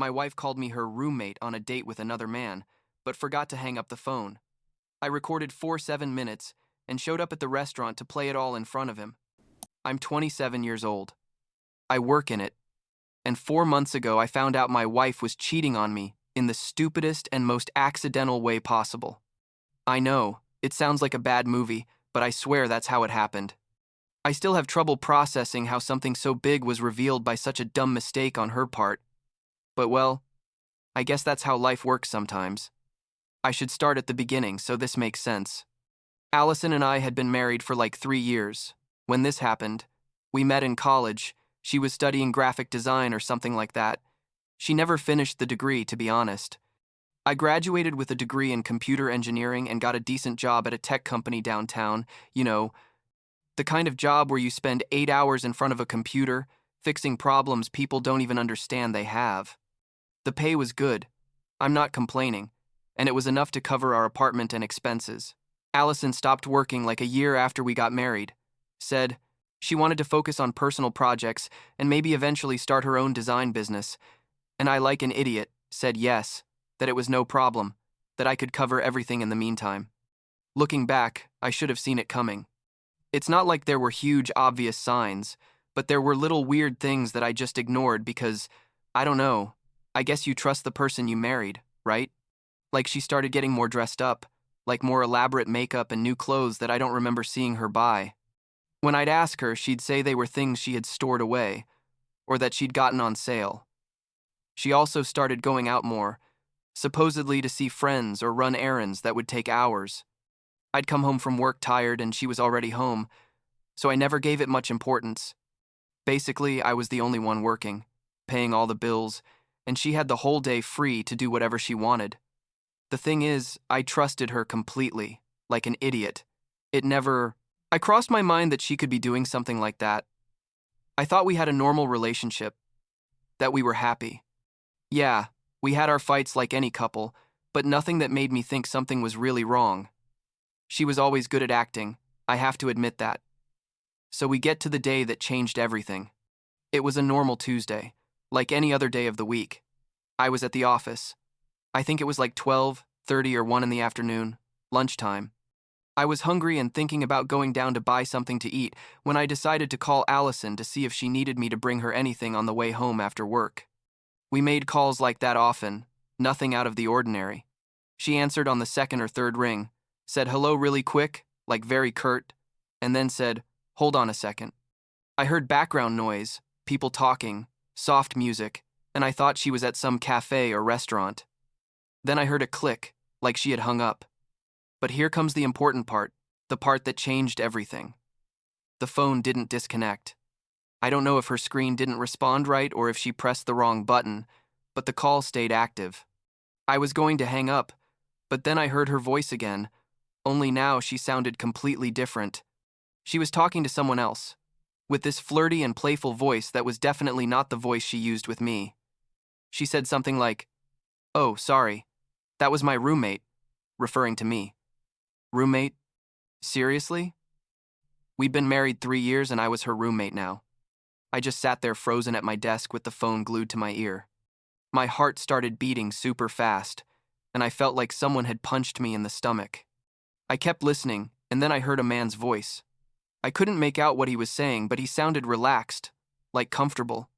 My wife called me her roommate on a date with another man, but forgot to hang up the phone. I recorded 7 minutes and showed up at the restaurant to play it all in front of him. I'm 27 years old. I work in it, and 4 months ago I found out my wife was cheating on me in the stupidest and most accidental way possible. I know, it sounds like a bad movie, but I swear that's how it happened. I still have trouble processing how something so big was revealed by such a dumb mistake on her part. But well, I guess that's how life works sometimes. I should start at the beginning, so this makes sense. Allison and I had been married for like 3 years. When this happened, we met in college. She was studying graphic design or something like that. She never finished the degree, to be honest. I graduated with a degree in computer engineering and got a decent job at a tech company downtown, the kind of job where you spend 8 hours in front of a computer, fixing problems people don't even understand they have. The pay was good. I'm not complaining, and it was enough to cover our apartment and expenses. Allison stopped working like a year after we got married. Said she wanted to focus on personal projects and maybe eventually start her own design business. And I, like an idiot, said yes, that it was no problem, that I could cover everything in the meantime. Looking back, I should have seen it coming. It's not like there were huge, obvious signs, but there were little weird things that I just ignored because, I don't know, I guess you trust the person you married, right? Like she started getting more dressed up, like more elaborate makeup and new clothes that I don't remember seeing her buy. When I'd ask her, she'd say they were things she had stored away, or that she'd gotten on sale. She also started going out more, supposedly to see friends or run errands that would take hours. I'd come home from work tired and she was already home, so I never gave it much importance. Basically, I was the only one working, paying all the bills, and she had the whole day free to do whatever she wanted. The thing is, I trusted her completely, like an idiot. I crossed my mind that she could be doing something like that. I thought we had a normal relationship, that we were happy. Yeah, we had our fights like any couple, but nothing that made me think something was really wrong. She was always good at acting, I have to admit that. So we get to the day that changed everything. It was a normal Tuesday, like any other day of the week. I was at the office. I think it was like 12:30 or 1 in the afternoon, lunchtime. I was hungry and thinking about going down to buy something to eat when I decided to call Allison to see if she needed me to bring her anything on the way home after work. We made calls like that often, nothing out of the ordinary. She answered on the second or third ring, said hello really quick, like very curt, and then said, hold on a second. I heard background noise, people talking, soft music, and I thought she was at some cafe or restaurant. Then I heard a click, like she had hung up. But here comes the important part, the part that changed everything. The phone didn't disconnect. I don't know if her screen didn't respond right or if she pressed the wrong button, but the call stayed active. I was going to hang up, but then I heard her voice again, only now she sounded completely different. She was talking to someone else, with this flirty and playful voice that was definitely not the voice she used with me. She said something like, "Oh, sorry, that was my roommate," referring to me. Roommate? Seriously? We'd been married 3 years and I was her roommate now. I just sat there frozen at my desk with the phone glued to my ear. My heart started beating super fast, and I felt like someone had punched me in the stomach. I kept listening, and then I heard a man's voice. I couldn't make out what he was saying, but he sounded relaxed, like comfortable.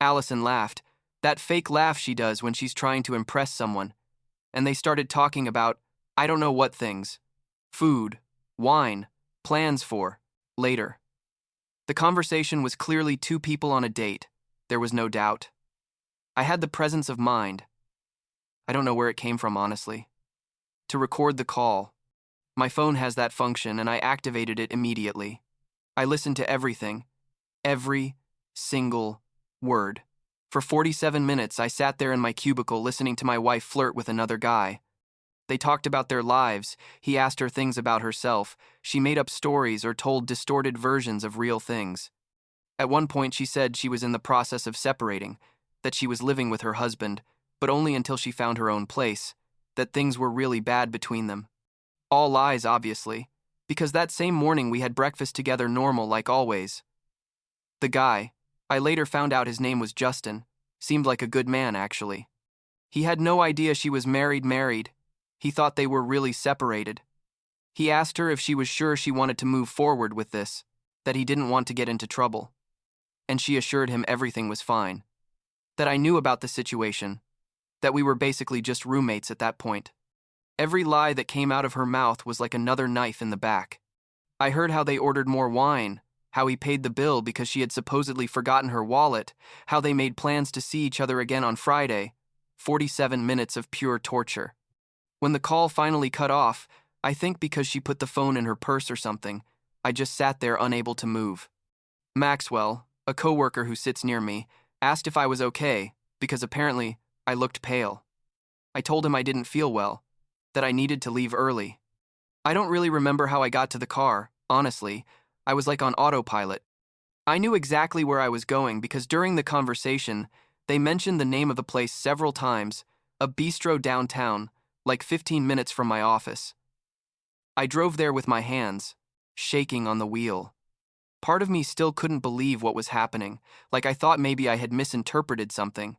Allison laughed, that fake laugh she does when she's trying to impress someone, and they started talking about, I don't know what things. Food, wine, plans for, later. The conversation was clearly two people on a date, there was no doubt. I had the presence of mind. I don't know where it came from, honestly. To record the call. My phone has that function and I activated it immediately. I listened to everything, every single word. For 47 minutes, I sat there in my cubicle listening to my wife flirt with another guy. They talked about their lives, he asked her things about herself, she made up stories or told distorted versions of real things. At one point she said she was in the process of separating, that she was living with her husband, but only until she found her own place, that things were really bad between them. All lies, obviously, because that same morning we had breakfast together normal like always. The guy, I later found out his name was Justin, Seemed like a good man, actually. He had no idea she was married. He thought they were really separated. He asked her if she was sure she wanted to move forward with this, that he didn't want to get into trouble. And she assured him everything was fine. That I knew about the situation. That we were basically just roommates at that point. Every lie that came out of her mouth was like another knife in the back. I heard how they ordered more wine, how he paid the bill because she had supposedly forgotten her wallet, how they made plans to see each other again on Friday. 47 minutes of pure torture. When the call finally cut off, I think because she put the phone in her purse or something, I just sat there unable to move. Maxwell, a coworker who sits near me, asked if I was okay, because apparently I looked pale. I told him I didn't feel well, that I needed to leave early. I don't really remember how I got to the car, honestly. I was like on autopilot. I knew exactly where I was going because during the conversation, they mentioned the name of the place several times, a bistro downtown, like 15 minutes from my office. I drove there with my hands, shaking on the wheel. Part of me still couldn't believe what was happening, like I thought maybe I had misinterpreted something,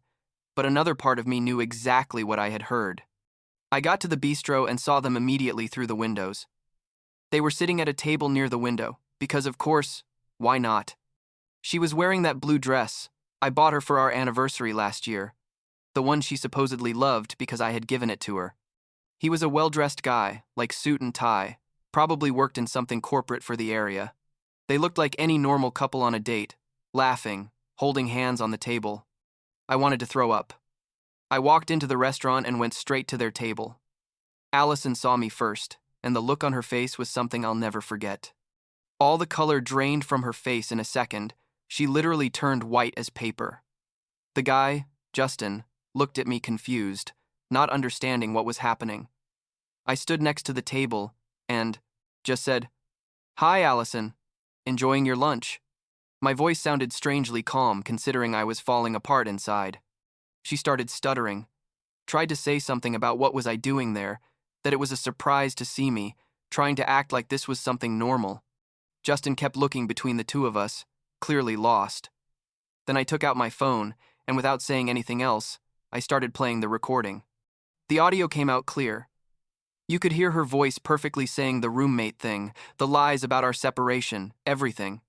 but another part of me knew exactly what I had heard. I got to the bistro and saw them immediately through the windows. They were sitting at a table near the window, because of course, why not? She was wearing that blue dress I bought her for our anniversary last year, the one she supposedly loved because I had given it to her. He was a well-dressed guy, like suit and tie, probably worked in something corporate for the area. They looked like any normal couple on a date, laughing, holding hands on the table. I wanted to throw up. I walked into the restaurant and went straight to their table. Allison saw me first, and the look on her face was something I'll never forget. All the color drained from her face in a second. She literally turned white as paper. The guy, Justin, looked at me confused, not understanding what was happening. I stood next to the table and just said, "Hi, Allison. Enjoying your lunch?" My voice sounded strangely calm considering I was falling apart inside. She started stuttering, tried to say something about what was I doing there, that it was a surprise to see me, trying to act like this was something normal. Justin kept looking between the two of us, clearly lost. Then I took out my phone, and without saying anything else, I started playing the recording. The audio came out clear. You could hear her voice perfectly saying the roommate thing, the lies about our separation, everything.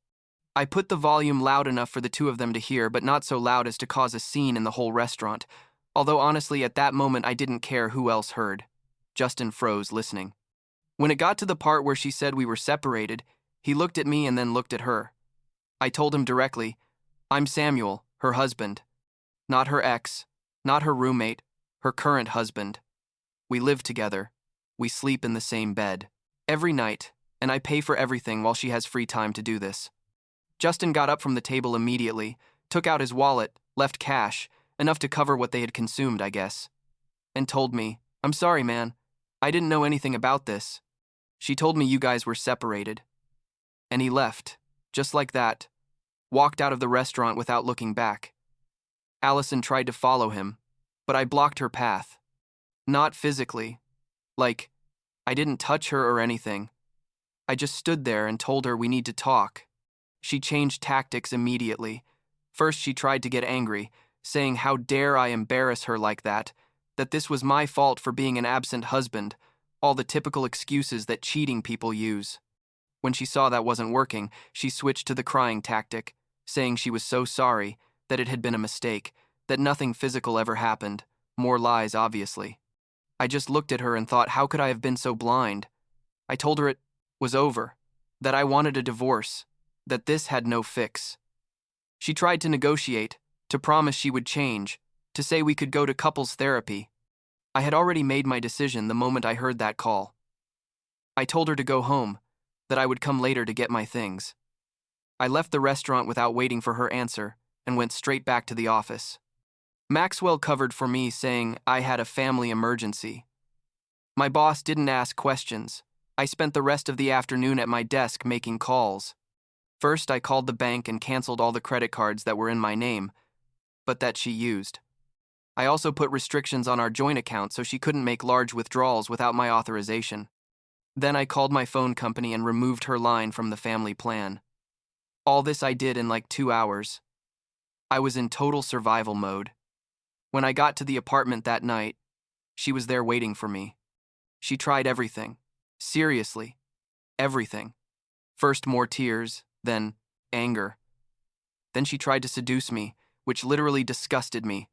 I put the volume loud enough for the two of them to hear, but not so loud as to cause a scene in the whole restaurant, although honestly at that moment I didn't care who else heard. Justin froze, listening. When it got to the part where she said we were separated, he looked at me and then looked at her. I told him directly, "I'm Samuel, her husband. Not her ex, not her roommate, her current husband. We live together. We sleep in the same bed. Every night, and I pay for everything while she has free time to do this." Justin got up from the table immediately, took out his wallet, left cash, enough to cover what they had consumed, I guess, and told me, "I'm sorry, man. I didn't know anything about this. She told me you guys were separated." And he left, just like that, walked out of the restaurant without looking back. Allison tried to follow him, but I blocked her path. Not physically. Like, I didn't touch her or anything. I just stood there and told her we need to talk. She changed tactics immediately. First, she tried to get angry, saying how dare I embarrass her like that this was my fault for being an absent husband, all the typical excuses that cheating people use. When she saw that wasn't working, she switched to the crying tactic, saying she was so sorry, that it had been a mistake, that nothing physical ever happened, more lies obviously. I just looked at her and thought, how could I have been so blind? I told her it was over, that I wanted a divorce, that this had no fix. She tried to negotiate, to promise she would change, to say we could go to couples therapy. I had already made my decision the moment I heard that call. I told her to go home, that I would come later to get my things. I left the restaurant without waiting for her answer and went straight back to the office. Maxwell covered for me, saying I had a family emergency. My boss didn't ask questions. I spent the rest of the afternoon at my desk making calls. First, I called the bank and canceled all the credit cards that were in my name, but that she used. I also put restrictions on our joint account so she couldn't make large withdrawals without my authorization. Then I called my phone company and removed her line from the family plan. All this I did in like 2 hours. I was in total survival mode. When I got to the apartment that night, she was there waiting for me. She tried everything. Seriously, everything. First more tears, then anger. Then she tried to seduce me, which literally disgusted me.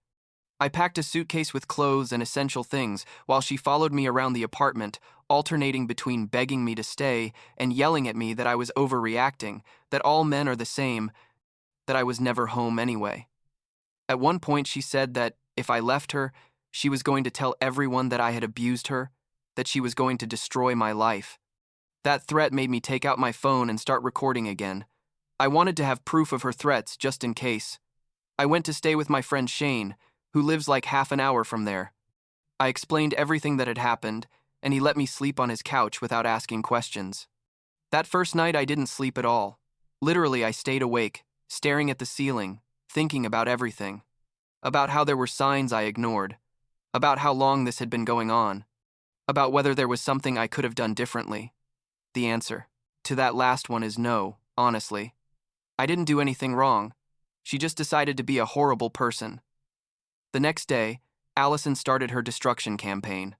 I packed a suitcase with clothes and essential things while she followed me around the apartment, alternating between begging me to stay and yelling at me that I was overreacting, that all men are the same, that I was never home anyway. At one point, she said that if I left her, she was going to tell everyone that I had abused her, that she was going to destroy my life. That threat made me take out my phone and start recording again. I wanted to have proof of her threats just in case. I went to stay with my friend Shane, who lives like half an hour from there. I explained everything that had happened, and he let me sleep on his couch without asking questions. That first night, I didn't sleep at all. Literally, I stayed awake, staring at the ceiling, thinking about everything. About how there were signs I ignored. About how long this had been going on. About whether there was something I could have done differently. The answer to that last one is no, honestly. I didn't do anything wrong. She just decided to be a horrible person. The next day, Allison started her destruction campaign.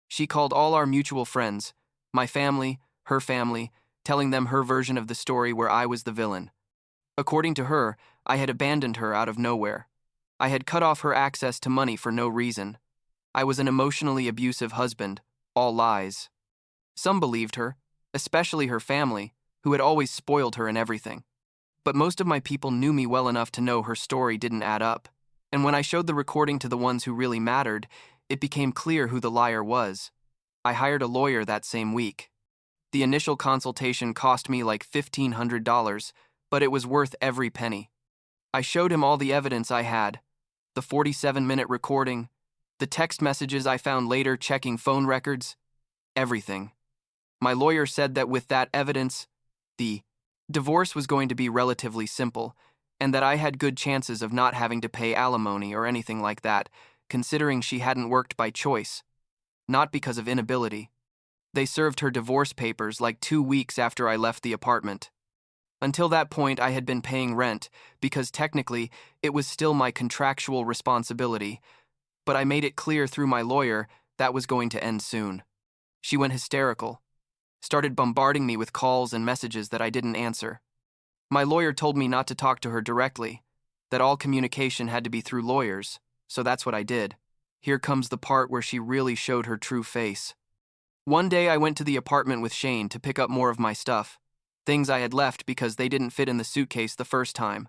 She called all our mutual friends, my family, her family, telling them her version of the story where I was the villain. According to her, I had abandoned her out of nowhere. I had cut off her access to money for no reason. I was an emotionally abusive husband, all lies. Some believed her, especially her family, who had always spoiled her in everything. But most of my people knew me well enough to know her story didn't add up. And when I showed the recording to the ones who really mattered, it became clear who the liar was. I hired a lawyer that same week. The initial consultation cost me like $1,500, but it was worth every penny. I showed him all the evidence I had, the 47-minute recording, the text messages I found later checking phone records, everything. My lawyer said that with that evidence, the divorce was going to be relatively simple, and that I had good chances of not having to pay alimony or anything like that, considering she hadn't worked by choice, not because of inability. They served her divorce papers like 2 weeks after I left the apartment. Until that point, I had been paying rent, because technically, it was still my contractual responsibility, but I made it clear through my lawyer that was going to end soon. She went hysterical, started bombarding me with calls and messages that I didn't answer. My lawyer told me not to talk to her directly, that all communication had to be through lawyers, so that's what I did. Here comes the part where she really showed her true face. One day I went to the apartment with Shane to pick up more of my stuff, things I had left because they didn't fit in the suitcase the first time,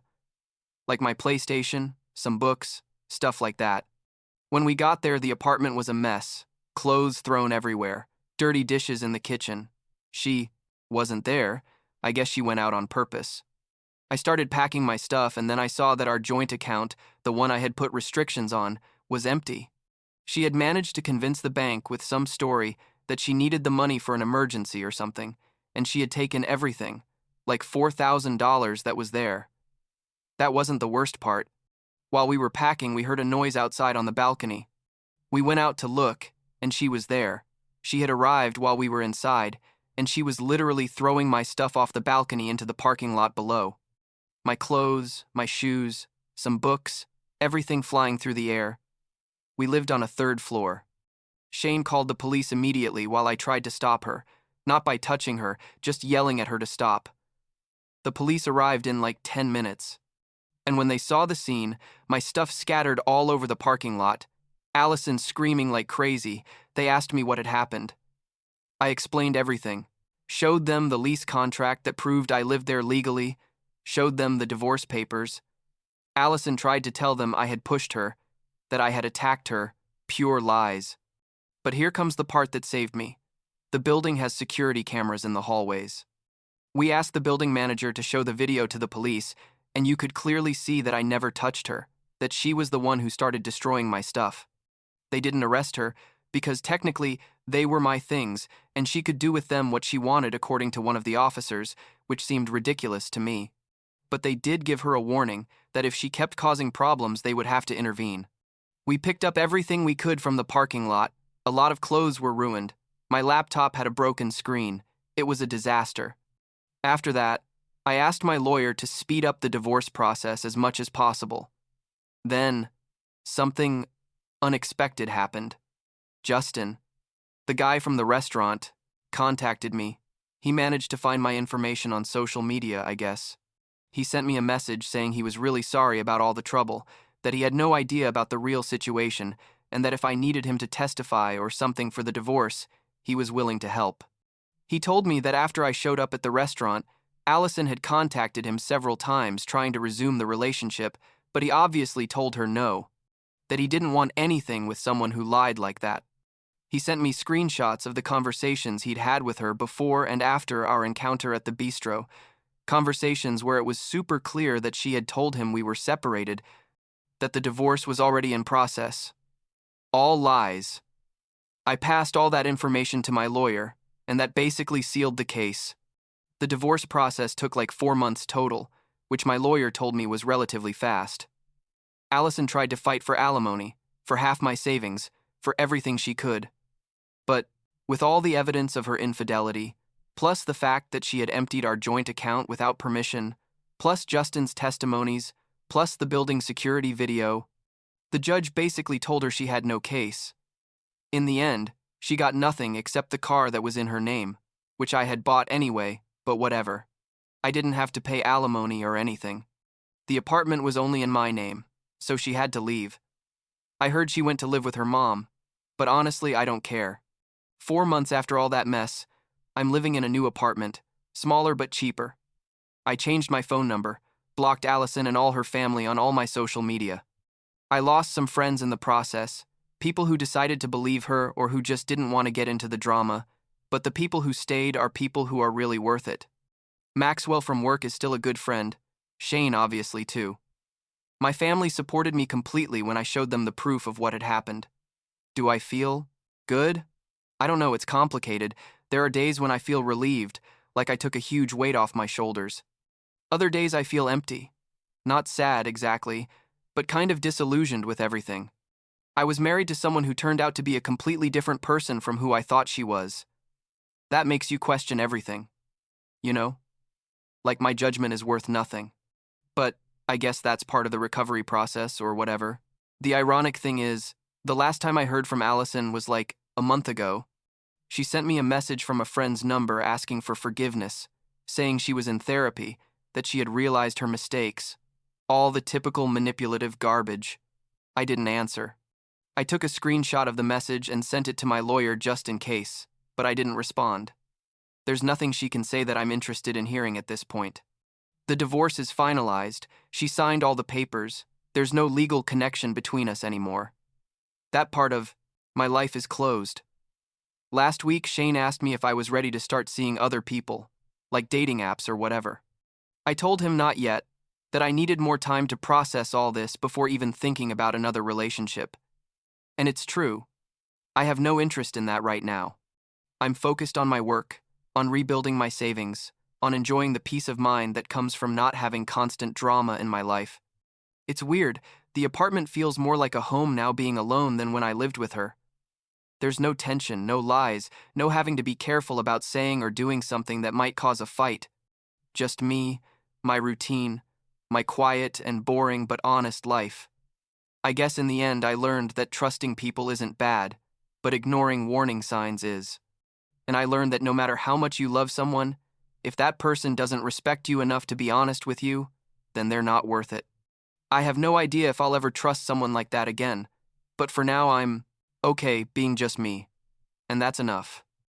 like my PlayStation, some books, stuff like that. When we got there, the apartment was a mess, clothes thrown everywhere, dirty dishes in the kitchen. She wasn't there. I guess she went out on purpose. I started packing my stuff, and then I saw that our joint account, the one I had put restrictions on, was empty. She had managed to convince the bank with some story that she needed the money for an emergency or something, and she had taken everything, like $4,000 that was there. That wasn't the worst part. While we were packing, we heard a noise outside on the balcony. We went out to look, and she was there. She had arrived while we were inside, and she was literally throwing my stuff off the balcony into the parking lot below. My clothes, my shoes, some books, everything flying through the air. We lived on a 3rd floor. Shane called the police immediately while I tried to stop her, not by touching her, just yelling at her to stop. The police arrived in like 10 minutes. And when they saw the scene, my stuff scattered all over the parking lot, Allison screaming like crazy, they asked me what had happened. I explained everything, showed them the lease contract that proved I lived there legally, showed them the divorce papers. Allison tried to tell them I had pushed her, that I had attacked her, pure lies. But here comes the part that saved me. The building has security cameras in the hallways. We asked the building manager to show the video to the police, and you could clearly see that I never touched her, that she was the one who started destroying my stuff. They didn't arrest her because technically they were my things, and she could do with them what she wanted according to one of the officers, which seemed ridiculous to me. But they did give her a warning that if she kept causing problems, they would have to intervene. We picked up everything we could from the parking lot. A lot of clothes were ruined. My laptop had a broken screen. It was a disaster. After that, I asked my lawyer to speed up the divorce process as much as possible. Then, something unexpected happened. Justin, the guy from the restaurant, contacted me. He managed to find my information on social media, I guess. He sent me a message saying he was really sorry about all the trouble, that he had no idea about the real situation, and that if I needed him to testify or something for the divorce, he was willing to help. He told me that after I showed up at the restaurant, Allison had contacted him several times trying to resume the relationship, but he obviously told her no, that he didn't want anything with someone who lied like that. He sent me screenshots of the conversations he'd had with her before and after our encounter at the bistro, conversations where it was super clear that she had told him we were separated, that the divorce was already in process. All lies. I passed all that information to my lawyer, and that basically sealed the case. The divorce process took like 4 months total, which my lawyer told me was relatively fast. Allison tried to fight for alimony, for half my savings, for everything she could. But, with all the evidence of her infidelity, plus the fact that she had emptied our joint account without permission, plus Justin's testimonies, plus the building security video, the judge basically told her she had no case. In the end, she got nothing except the car that was in her name, which I had bought anyway, but whatever. I didn't have to pay alimony or anything. The apartment was only in my name, so she had to leave. I heard she went to live with her mom, but honestly, I don't care. 4 months after all that mess, I'm living in a new apartment, smaller but cheaper. I changed my phone number, blocked Allison and all her family on all my social media. I lost some friends in the process, people who decided to believe her or who just didn't want to get into the drama, but the people who stayed are people who are really worth it. Maxwell from work is still a good friend, Shane obviously too. My family supported me completely when I showed them the proof of what had happened. Do I feel good? I don't know, it's complicated. There are days when I feel relieved, like I took a huge weight off my shoulders. Other days I feel empty. Not sad exactly, but kind of disillusioned with everything. I was married to someone who turned out to be a completely different person from who I thought she was. That makes you question everything. You know? Like my judgment is worth nothing. But I guess that's part of the recovery process or whatever. The ironic thing is, the last time I heard from Allison was like a month ago. She sent me a message from a friend's number asking for forgiveness, saying she was in therapy, that she had realized her mistakes. All the typical manipulative garbage. I didn't answer. I took a screenshot of the message and sent it to my lawyer just in case, but I didn't respond. There's nothing she can say that I'm interested in hearing at this point. The divorce is finalized, she signed all the papers, there's no legal connection between us anymore. That part of my life is closed. Last week, Shane asked me if I was ready to start seeing other people, like dating apps or whatever. I told him not yet, that I needed more time to process all this before even thinking about another relationship. And it's true. I have no interest in that right now. I'm focused on my work, on rebuilding my savings, on enjoying the peace of mind that comes from not having constant drama in my life. It's weird, the apartment feels more like a home now being alone than when I lived with her. There's no tension, no lies, no having to be careful about saying or doing something that might cause a fight. Just me, my routine, my quiet and boring but honest life. I guess in the end I learned that trusting people isn't bad, but ignoring warning signs is. And I learned that no matter how much you love someone, if that person doesn't respect you enough to be honest with you, then they're not worth it. I have no idea if I'll ever trust someone like that again, but for now I'm okay being just me, and that's enough.